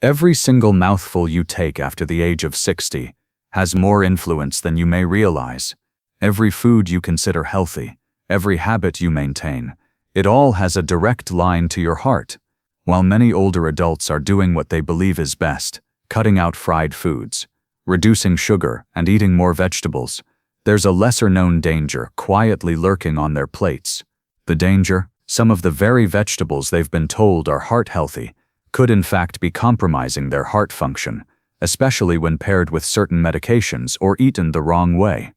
Every single mouthful you take after the age of 60 has more influence than you may realize. Every food you consider healthy, every habit you maintain, it all has a direct line to your heart. While many older adults are doing what they believe is best, cutting out fried foods, reducing sugar, and eating more vegetables, there's a lesser-known danger quietly lurking on their plates. The danger? Some of the very vegetables they've been told are heart-healthy could in fact be compromising their heart function, especially when paired with certain medications or eaten the wrong way.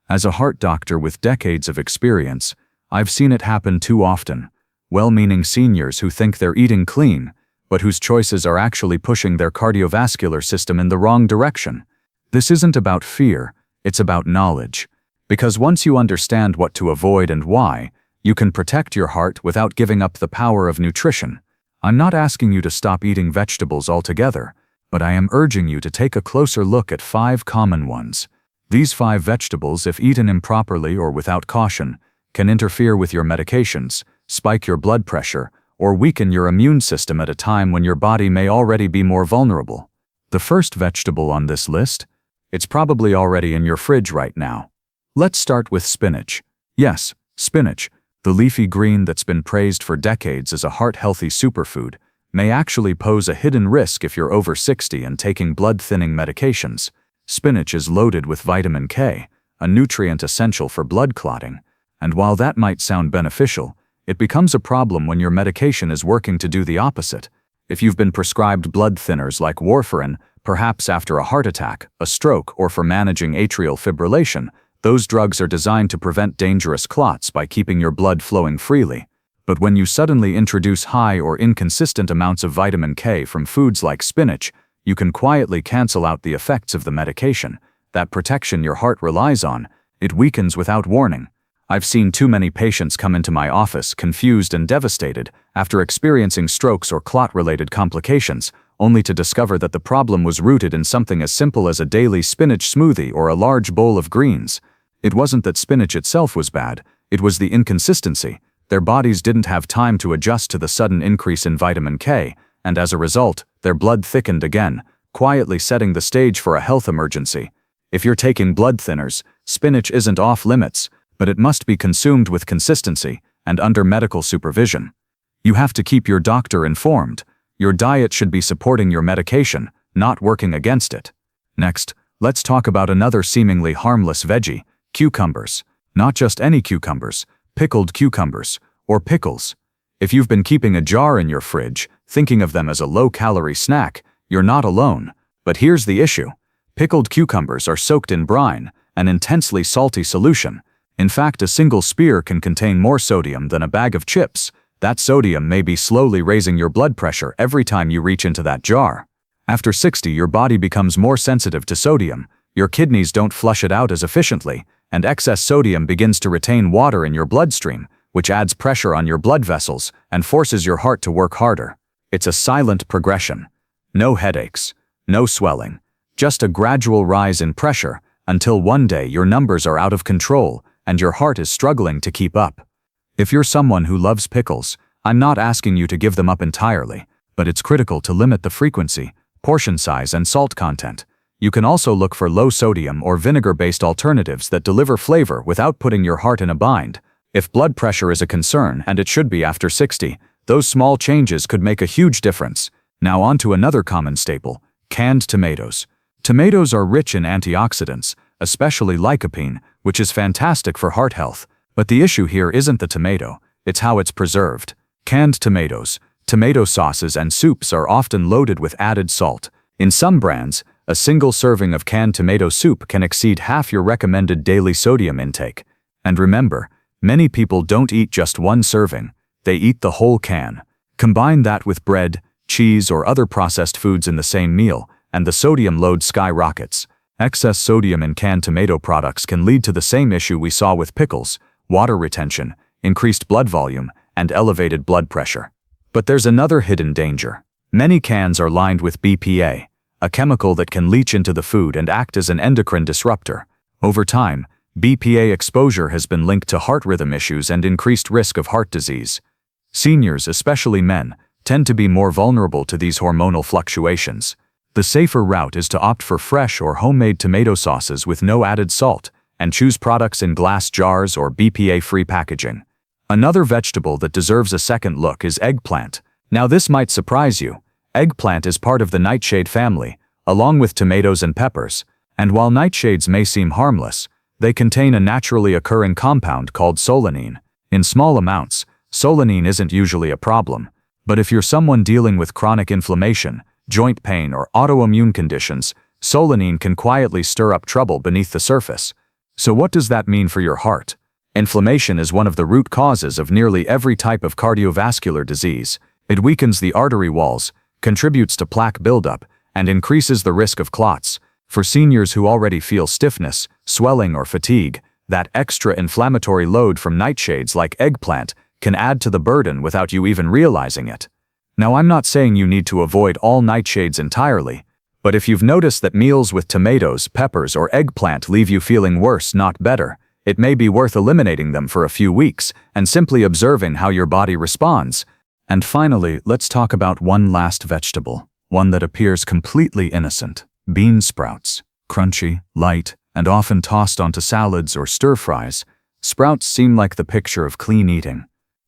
As a heart doctor with decades of experience, I've seen it happen too often. Well-meaning seniors who think they're eating clean, but whose choices are actually pushing their cardiovascular system in the wrong direction. This isn't about fear, it's about knowledge. Because once you understand what to avoid and why, you can protect your heart without giving up the power of nutrition. I'm not asking you to stop eating vegetables altogether, but I am urging you to take a closer look at 5 common ones. These 5 vegetables, if eaten improperly or without caution, can interfere with your medications, spike your blood pressure, or weaken your immune system at a time when your body may already be more vulnerable. The first vegetable on this list? It's probably already in your fridge right now. Let's start with spinach. Yes, spinach, the leafy green that's been praised for decades as a heart-healthy superfood, may actually pose a hidden risk if you're over 60 and taking blood-thinning medications. Spinach is loaded with vitamin K, a nutrient essential for blood clotting, and while that might sound beneficial, it becomes a problem when your medication is working to do the opposite. If you've been prescribed blood thinners like warfarin, perhaps after a heart attack, a stroke, or for managing atrial fibrillation, those drugs are designed to prevent dangerous clots by keeping your blood flowing freely. But when you suddenly introduce high or inconsistent amounts of vitamin K from foods like spinach, you can quietly cancel out the effects of the medication. That protection your heart relies on, it weakens without warning. I've seen too many patients come into my office confused and devastated after experiencing strokes or clot-related complications, only to discover that the problem was rooted in something as simple as a daily spinach smoothie or a large bowl of greens. It wasn't that spinach itself was bad, it was the inconsistency. Their bodies didn't have time to adjust to the sudden increase in vitamin K, and as a result, their blood thickened again, quietly setting the stage for a health emergency. If you're taking blood thinners, spinach isn't off limits, but it must be consumed with consistency and under medical supervision. You have to keep your doctor informed. Your diet should be supporting your medication, not working against it. Next, let's talk about another seemingly harmless veggie, cucumbers. Not just any cucumbers, pickled cucumbers, or pickles. If you've been keeping a jar in your fridge, thinking of them as a low-calorie snack, you're not alone. But here's the issue. Pickled cucumbers are soaked in brine, an intensely salty solution. In fact, a single spear can contain more sodium than a bag of chips. That sodium may be slowly raising your blood pressure every time you reach into that jar. After 60, your body becomes more sensitive to sodium. Your kidneys don't flush it out as efficiently, and excess sodium begins to retain water in your bloodstream, which adds pressure on your blood vessels and forces your heart to work harder. It's a silent progression. No headaches, no swelling, just a gradual rise in pressure until one day your numbers are out of control and your heart is struggling to keep up. If you're someone who loves pickles, I'm not asking you to give them up entirely, but it's critical to limit the frequency, portion size, and salt content. You can also look for low-sodium or vinegar-based alternatives that deliver flavor without putting your heart in a bind. If blood pressure is a concern, and it should be after 60, those small changes could make a huge difference. Now on to another common staple, canned tomatoes. Tomatoes are rich in antioxidants, especially lycopene, which is fantastic for heart health. But the issue here isn't the tomato, it's how it's preserved. Canned tomatoes, tomato sauces, and soups are often loaded with added salt. In some brands, a single serving of canned tomato soup can exceed half your recommended daily sodium intake. And remember, many people don't eat just one serving, they eat the whole can. Combine that with bread, cheese, or other processed foods in the same meal, and the sodium load skyrockets. Excess sodium in canned tomato products can lead to the same issue we saw with pickles: water retention, increased blood volume, and elevated blood pressure. But there's another hidden danger. Many cans are lined with BPA, a chemical that can leach into the food and act as an endocrine disruptor. Over time, BPA exposure has been linked to heart rhythm issues and increased risk of heart disease. Seniors, especially men, tend to be more vulnerable to these hormonal fluctuations. The safer route is to opt for fresh or homemade tomato sauces with no added salt, and choose products in glass jars or BPA-free packaging. Another vegetable that deserves a second look is eggplant. Now this might surprise you. Eggplant is part of the nightshade family, along with tomatoes and peppers, and while nightshades may seem harmless, they contain a naturally occurring compound called solanine. In small amounts, solanine isn't usually a problem, but if you're someone dealing with chronic inflammation, joint pain, or autoimmune conditions, solanine can quietly stir up trouble beneath the surface. So what does that mean for your heart? Inflammation is one of the root causes of nearly every type of cardiovascular disease. It weakens the artery walls, contributes to plaque buildup, and increases the risk of clots. For seniors who already feel stiffness, swelling, or fatigue, that extra inflammatory load from nightshades like eggplant can add to the burden without you even realizing it. Now, I'm not saying you need to avoid all nightshades entirely, but if you've noticed that meals with tomatoes, peppers, or eggplant leave you feeling worse, not better, it may be worth eliminating them for a few weeks and simply observing how your body responds. And finally, let's talk about one last vegetable, one that appears completely innocent: bean sprouts. Crunchy, light, and often tossed onto salads or stir-fries, sprouts seem like the picture of clean eating.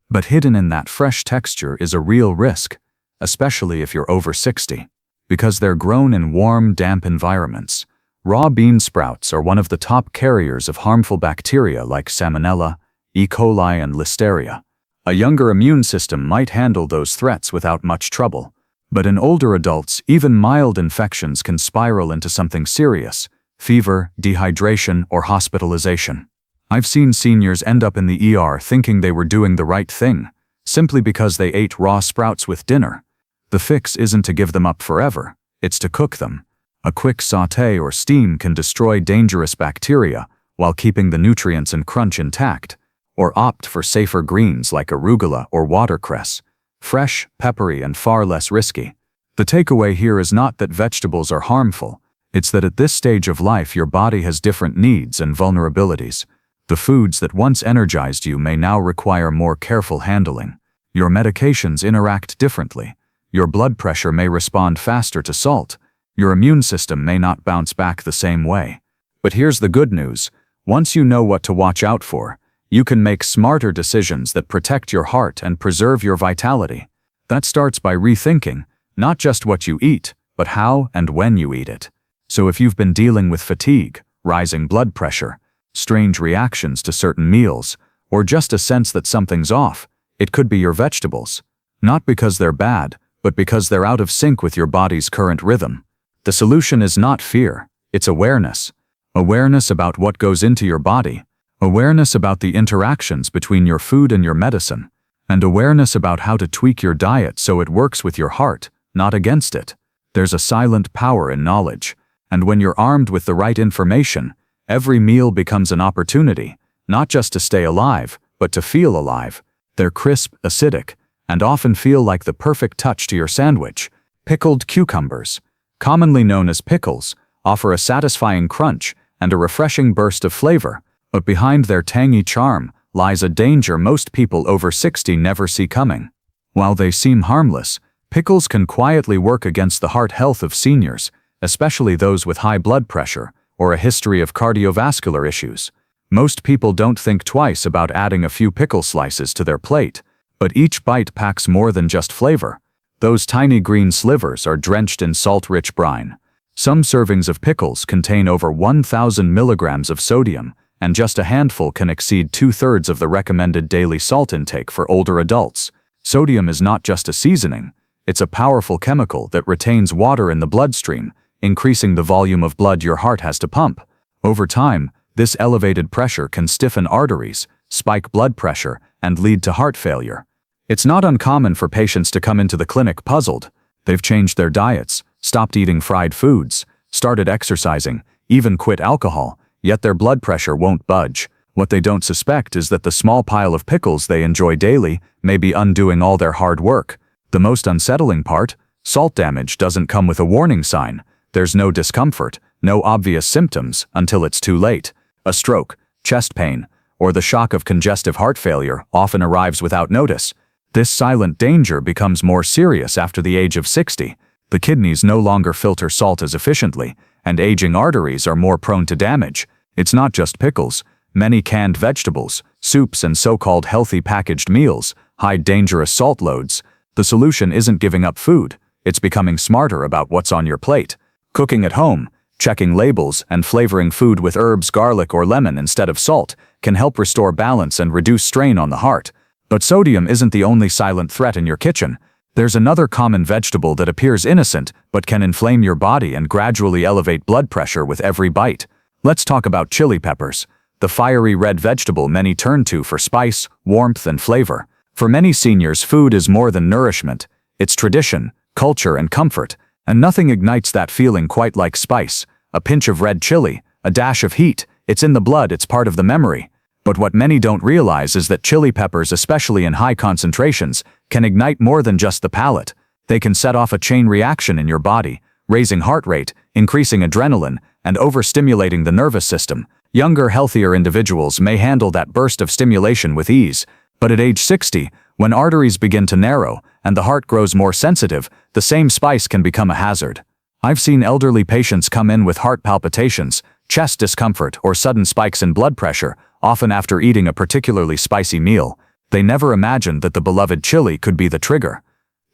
But hidden in that fresh texture is a real risk, especially if you're over 60. Because they're grown in warm, damp environments, raw bean sprouts are one of the top carriers of harmful bacteria like Salmonella, E. coli, and Listeria. A younger immune system might handle those threats without much trouble. But in older adults, even mild infections can spiral into something serious: fever, dehydration, or hospitalization. I've seen seniors end up in the ER thinking they were doing the right thing, simply because they ate raw sprouts with dinner. The fix isn't to give them up forever, it's to cook them. A quick sauté or steam can destroy dangerous bacteria while keeping the nutrients and crunch intact. Or opt for safer greens like arugula or watercress. Fresh, peppery, and far less risky. The takeaway here is not that vegetables are harmful, it's that at this stage of life your body has different needs and vulnerabilities. The foods that once energized you may now require more careful handling. Your medications interact differently. Your blood pressure may respond faster to salt. Your immune system may not bounce back the same way. But here's the good news: once you know what to watch out for, you can make smarter decisions that protect your heart and preserve your vitality. That starts by rethinking, not just what you eat, but how and when you eat it. So if you've been dealing with fatigue, rising blood pressure, strange reactions to certain meals, or just a sense that something's off, it could be your vegetables. Not because they're bad, but because they're out of sync with your body's current rhythm. The solution is not fear, it's awareness. Awareness about what goes into your body, awareness about the interactions between your food and your medicine, and awareness about how to tweak your diet so it works with your heart, not against it. There's a silent power in knowledge, and when you're armed with the right information, every meal becomes an opportunity, not just to stay alive, but to feel alive. They're crisp, acidic, and often feel like the perfect touch to your sandwich. Pickled cucumbers, commonly known as pickles, offer a satisfying crunch and a refreshing burst of flavor, but behind their tangy charm lies a danger most people over 60 never see coming. While they seem harmless, pickles can quietly work against the heart health of seniors, especially those with high blood pressure or a history of cardiovascular issues. Most people don't think twice about adding a few pickle slices to their plate, but each bite packs more than just flavor. Those tiny green slivers are drenched in salt-rich brine. Some servings of pickles contain over 1,000 milligrams of sodium, and just a handful can exceed 2/3 of the recommended daily salt intake for older adults. Sodium is not just a seasoning, it's a powerful chemical that retains water in the bloodstream, increasing the volume of blood your heart has to pump. Over time, this elevated pressure can stiffen arteries, spike blood pressure, and lead to heart failure. It's not uncommon for patients to come into the clinic puzzled. They've changed their diets, stopped eating fried foods, started exercising, even quit alcohol, yet their blood pressure won't budge. What they don't suspect is that the small pile of pickles they enjoy daily may be undoing all their hard work. The most unsettling part: salt damage doesn't come with a warning sign. There's no discomfort, no obvious symptoms until it's too late. A stroke, chest pain, or the shock of congestive heart failure often arrives without notice. This silent danger becomes more serious after the age of 60. The kidneys no longer filter salt as efficiently, and aging arteries are more prone to damage. It's not just pickles. Many canned vegetables, soups, and so-called healthy packaged meals hide dangerous salt loads. The solution isn't giving up food. It's becoming smarter about what's on your plate. Cooking at home, checking labels, and flavoring food with herbs, garlic, or lemon instead of salt can help restore balance and reduce strain on the heart. But sodium isn't the only silent threat in your kitchen. There's another common vegetable that appears innocent but can inflame your body and gradually elevate blood pressure with every bite. Let's talk about chili peppers, the fiery red vegetable many turn to for spice, warmth, and flavor. For many seniors, food is more than nourishment. It's tradition, culture, and comfort, and nothing ignites that feeling quite like spice. A pinch of red chili, a dash of heat, it's in the blood, it's part of the memory. But what many don't realize is that chili peppers, especially in high concentrations, can ignite more than just the palate. They can set off a chain reaction in your body, raising heart rate, increasing adrenaline, and overstimulating the nervous system. Younger, healthier individuals may handle that burst of stimulation with ease, but at age 60, when arteries begin to narrow and the heart grows more sensitive, the same spice can become a hazard. I've seen elderly patients come in with heart palpitations, chest discomfort, or sudden spikes in blood pressure, often after eating a particularly spicy meal. They never imagined that the beloved chili could be the trigger.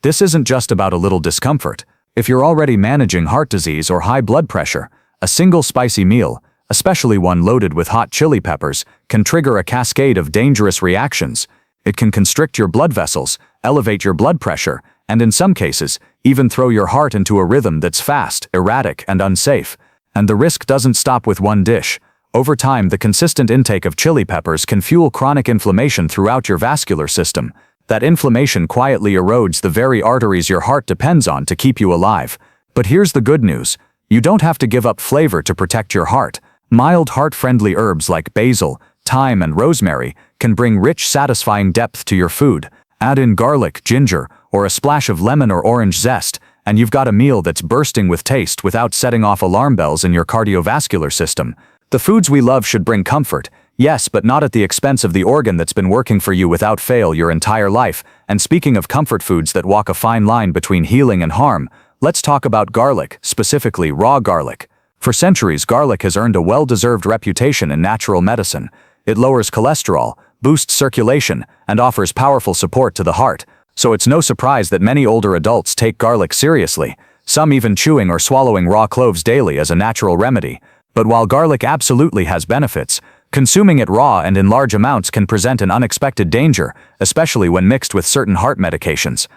This isn't just about a little discomfort. If you're already managing heart disease or high blood pressure, a single spicy meal, especially one loaded with hot chili peppers, can trigger a cascade of dangerous reactions. It can constrict your blood vessels, elevate your blood pressure, and in some cases, even throw your heart into a rhythm that's fast, erratic, and unsafe. And the risk doesn't stop with one dish. Over time, the consistent intake of chili peppers can fuel chronic inflammation throughout your vascular system. That inflammation quietly erodes the very arteries your heart depends on to keep you alive. But here's the good news. You don't have to give up flavor to protect your heart. Mild, heart-friendly herbs like basil, thyme, and rosemary can bring rich, satisfying depth to your food. Add in garlic, ginger, or a splash of lemon or orange zest, and you've got a meal that's bursting with taste without setting off alarm bells in your cardiovascular system. The foods we love should bring comfort, yes, but not at the expense of the organ that's been working for you without fail your entire life. And speaking of comfort foods that walk a fine line between healing and harm, let's talk about garlic, specifically raw garlic. For centuries, garlic has earned a well-deserved reputation in natural medicine. It lowers cholesterol, boosts circulation, and offers powerful support to the heart. So it's no surprise that many older adults take garlic seriously, some even chewing or swallowing raw cloves daily as a natural remedy. But while garlic absolutely has benefits, consuming it raw and in large amounts can present an unexpected danger, especially when mixed with certain heart medications.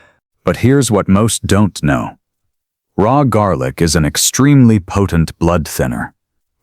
But here's what most don't know. Raw garlic is an extremely potent blood thinner.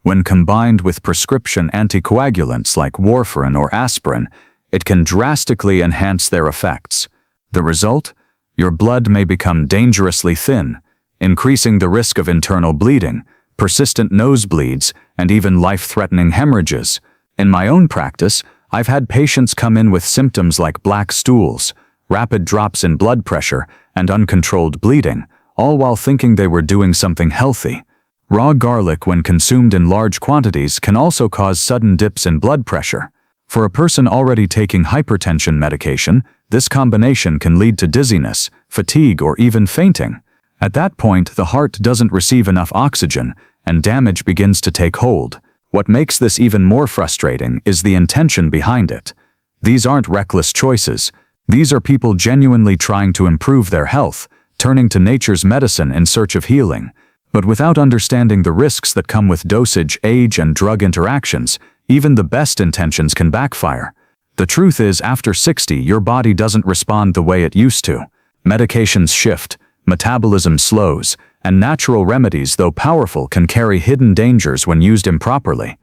When combined with prescription anticoagulants like warfarin or aspirin, it can drastically enhance their effects. The result? Your blood may become dangerously thin, increasing the risk of internal bleeding, persistent nosebleeds, and even life-threatening hemorrhages. In my own practice, I've had patients come in with symptoms like black stools, rapid drops in blood pressure, and uncontrolled bleeding, all while thinking they were doing something healthy. Raw garlic, when consumed in large quantities, can also cause sudden dips in blood pressure. For a person already taking hypertension medication, this combination can lead to dizziness, fatigue, or even fainting. At that point, the heart doesn't receive enough oxygen, and damage begins to take hold. What makes this even more frustrating is the intention behind it. These aren't reckless choices. These are people genuinely trying to improve their health, turning to nature's medicine in search of healing. But without understanding the risks that come with dosage, age, and drug interactions, even the best intentions can backfire. The truth is, after 60, your body doesn't respond the way it used to. Medications shift, metabolism slows, and natural remedies, though powerful, can carry hidden dangers when used improperly.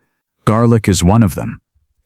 Garlic is one of them.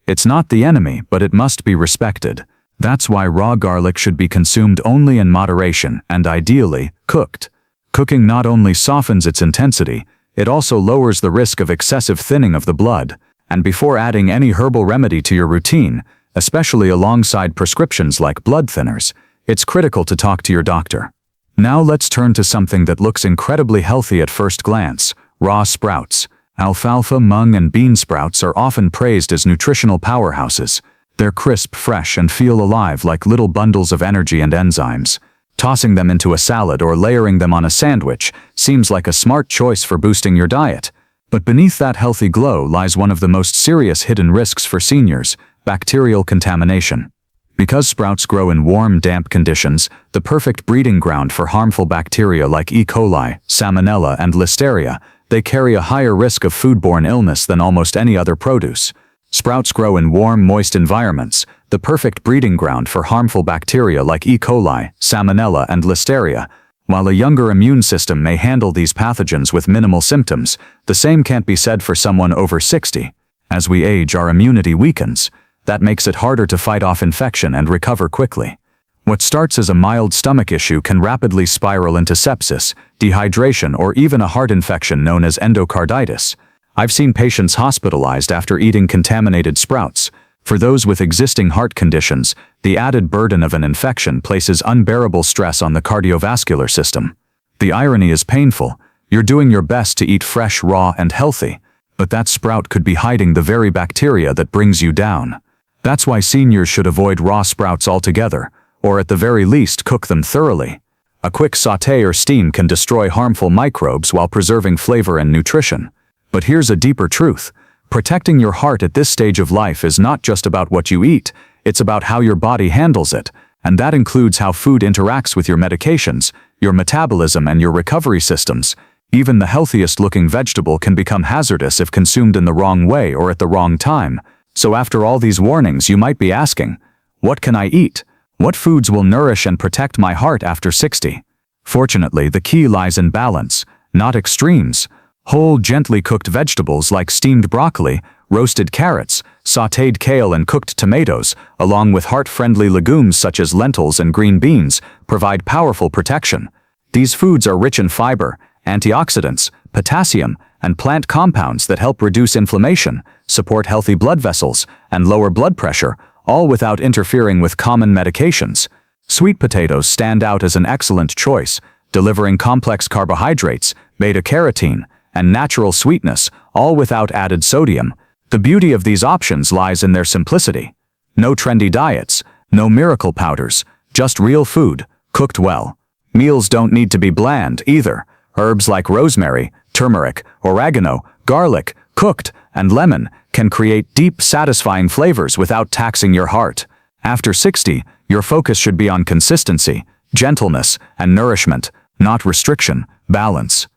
It's not the enemy, but it must be respected. That's why raw garlic should be consumed only in moderation and ideally cooked. Cooking not only softens its intensity, it also lowers the risk of excessive thinning of the blood. And before adding any herbal remedy to your routine, especially alongside prescriptions like blood thinners, it's critical to talk to your doctor. Now let's turn to something that looks incredibly healthy at first glance: raw sprouts. Alfalfa, mung, and bean sprouts are often praised as nutritional powerhouses. They're crisp, fresh, and feel alive like little bundles of energy and enzymes. Tossing them into a salad or layering them on a sandwich seems like a smart choice for boosting your diet. But beneath that healthy glow lies one of the most serious hidden risks for seniors: bacterial contamination. Because sprouts grow in warm, damp conditions, the perfect breeding ground for harmful bacteria like E. coli, Salmonella, and Listeria, they carry a higher risk of foodborne illness than almost any other produce. Sprouts grow in warm, moist environments, the perfect breeding ground for harmful bacteria like E. coli, Salmonella, and Listeria. While a younger immune system may handle these pathogens with minimal symptoms, the same can't be said for someone over 60. As we age, our immunity weakens. That makes it harder to fight off infection and recover quickly. What starts as a mild stomach issue can rapidly spiral into sepsis, dehydration, or even a heart infection known as endocarditis. I've seen patients hospitalized after eating contaminated sprouts. For those with existing heart conditions, the added burden of an infection places unbearable stress on the cardiovascular system. The irony is painful. You're doing your best to eat fresh, raw, and healthy, but that sprout could be hiding the very bacteria that brings you down. That's why seniors should avoid raw sprouts altogether, or at the very least cook them thoroughly. A quick sauté or steam can destroy harmful microbes while preserving flavor and nutrition. But here's a deeper truth. Protecting your heart at this stage of life is not just about what you eat, it's about how your body handles it, and that includes how food interacts with your medications, your metabolism, and your recovery systems. Even the healthiest-looking vegetable can become hazardous if consumed in the wrong way or at the wrong time. So after all these warnings, you might be asking, what can I eat? What foods will nourish and protect my heart after 60? Fortunately, the key lies in balance, not extremes. Whole, gently cooked vegetables like steamed broccoli, roasted carrots, sautéed kale, and cooked tomatoes, along with heart-friendly legumes such as lentils and green beans, provide powerful protection. These foods are rich in fiber, antioxidants, potassium, and plant compounds that help reduce inflammation, support healthy blood vessels, and lower blood pressure, all without interfering with common medications. Sweet potatoes stand out as an excellent choice, delivering complex carbohydrates, beta-carotene, and natural sweetness, all without added sodium. The beauty of these options lies in their simplicity. No trendy diets, no miracle powders, just real food, cooked well. Meals don't need to be bland either. Herbs like rosemary, turmeric, oregano, garlic, cooked, and lemon can create deep, satisfying flavors without taxing your heart. After 60, your focus should be on consistency, gentleness, and nourishment, not restriction, balance.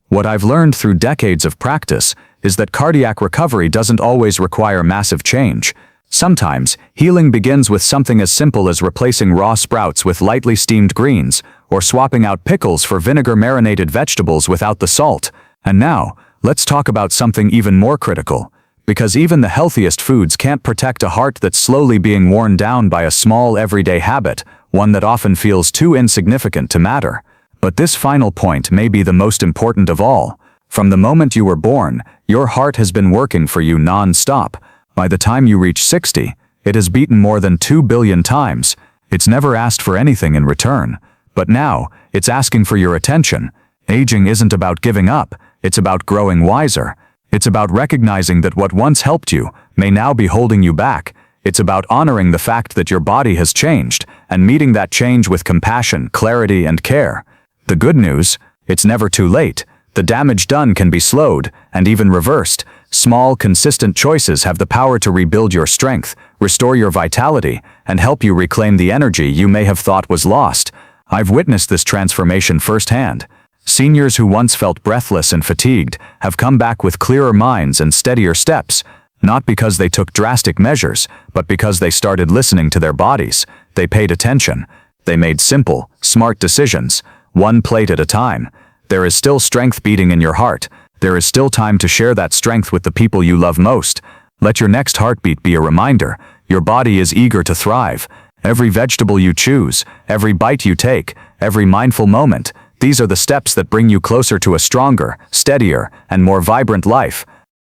What I've learned through decades of practice is that cardiac recovery doesn't always require massive change. Sometimes, healing begins with something as simple as replacing raw sprouts with lightly steamed greens, or swapping out pickles for vinegar-marinated vegetables without the salt. And now, let's talk about something even more critical. Because even the healthiest foods can't protect a heart that's slowly being worn down by a small everyday habit, one that often feels too insignificant to matter. But this final point may be the most important of all. From the moment you were born, your heart has been working for you non-stop. By the time you reach 60, it has beaten more than 2 billion times. It's never asked for anything in return. But now, it's asking for your attention. Aging isn't about giving up, it's about growing wiser. It's about recognizing that what once helped you may now be holding you back. It's about honoring the fact that your body has changed and meeting that change with compassion, clarity, and care. The good news, it's never too late. The damage done can be slowed and even reversed. Small, consistent choices have the power to rebuild your strength, restore your vitality, and help you reclaim the energy you may have thought was lost. I've witnessed this transformation firsthand. Seniors who once felt breathless and fatigued have come back with clearer minds and steadier steps, not because they took drastic measures, but because they started listening to their bodies. They paid attention. They made simple, smart decisions, one plate at a time. There is still strength beating in your heart. There is still time to share that strength with the people you love most. Let your next heartbeat be a reminder. Your body is eager to thrive. Every vegetable you choose, every bite you take, every mindful moment, these are the steps that bring you closer to a stronger, steadier, and more vibrant life.